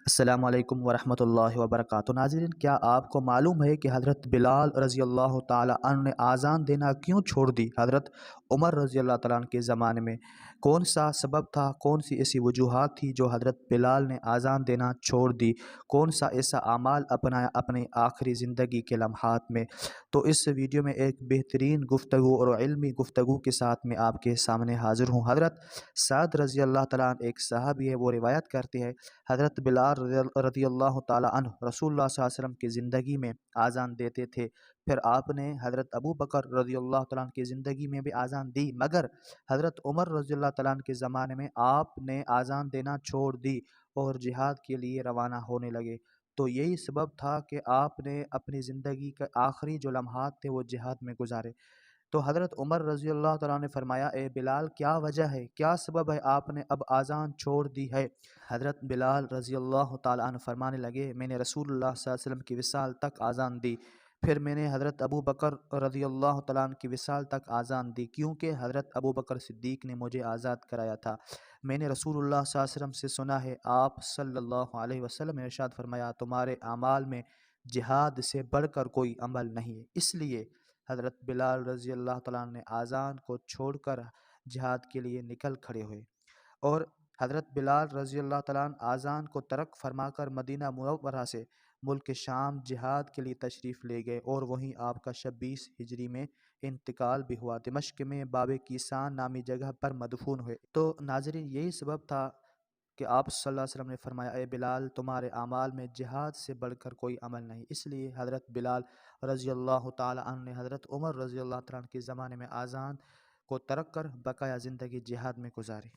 السلام علیکم ورحمۃ اللہ وبرکاتہ۔ ناظرین، کیا آپ کو معلوم ہے کہ حضرت بلال رضی اللہ تعالیٰ عنہ نے آذان دینا کیوں چھوڑ دی؟ حضرت عمر رضی اللہ تعالیٰ عنہ کے زمانے میں کون سا سبب تھا، کون سی ایسی وجوہات تھی جو حضرت بلال نے آذان دینا چھوڑ دی؟ کون سا ایسا اعمال اپنایا اپنی آخری زندگی کے لمحات میں؟ تو اس ویڈیو میں ایک بہترین گفتگو اور علمی گفتگو کے ساتھ میں آپ کے سامنے حاضر ہوں۔ حضرت سعد رضی اللہ تعالیٰ عنہ ایک صحابی ہے، وہ روایت کرتے ہیں حضرت بلال رضی اللہ تعالیٰ عنہ رسول اللہ صلی اللہ علیہ وسلم کی زندگی میں آذان دیتے تھے، پھر آپ نے حضرت ابو بکر رضی اللہ تعالیٰ عنہ کی زندگی میں بھی آذان دی، مگر حضرت عمر رضی اللہ تعالیٰ عنہ کے زمانے میں آپ نے آذان دینا چھوڑ دی اور جہاد کے لیے روانہ ہونے لگے۔ تو یہی سبب تھا کہ آپ نے اپنی زندگی کے آخری جو لمحات تھے وہ جہاد میں گزارے۔ تو حضرت عمر رضی اللہ تعالیٰ نے فرمایا، اے بلال، کیا وجہ ہے، کیا سبب ہے آپ نے اب آذان چھوڑ دی ہے؟ حضرت بلال رضی اللہ تعالیٰ عنہ فرمانے لگے، میں نے رسول اللہ صلی اللہ علیہ وسلم کی وصال تک آذان دی، پھر میں نے حضرت ابو بکر رضی اللہ تعالیٰ عنہ کی وصال تک آذان دی، کیونکہ حضرت ابو بکر صدیق نے مجھے آزاد کرایا تھا۔ میں نے رسول اللہ صلی اللہ علیہ وسلم سے سنا ہے، آپ صلی اللہ علیہ وسلم نے ارشاد فرمایا، تمہارے اعمال میں جہاد سے بڑھ کر کوئی عمل نہیں ہے۔ اس لیے حضرت بلال رضی اللہ تعالیٰ عنہ نے آذان کو چھوڑ کر جہاد کے لیے نکل کھڑے ہوئے، اور حضرت بلال رضی اللہ تعالیٰ عنہ آذان کو ترک فرما کر مدینہ منورہ سے ملک شام جہاد کے لیے تشریف لے گئے، اور وہیں آپ کا 26 ہجری میں انتقال بھی ہوا، دمشق میں باب کیسان نامی جگہ پر مدفون ہوئے۔ تو ناظرین، یہی سبب تھا کہ آپ صلی اللہ علیہ وسلم نے فرمایا، اے بلال، تمہارے اعمال میں جہاد سے بڑھ کر کوئی عمل نہیں۔ اس لیے حضرت بلال رضی اللہ تعالیٰ عنہ نے حضرت عمر رضی اللہ تعالیٰ عنہ کے زمانے میں آذان کو ترک کر بقایا زندگی جہاد میں گزاری۔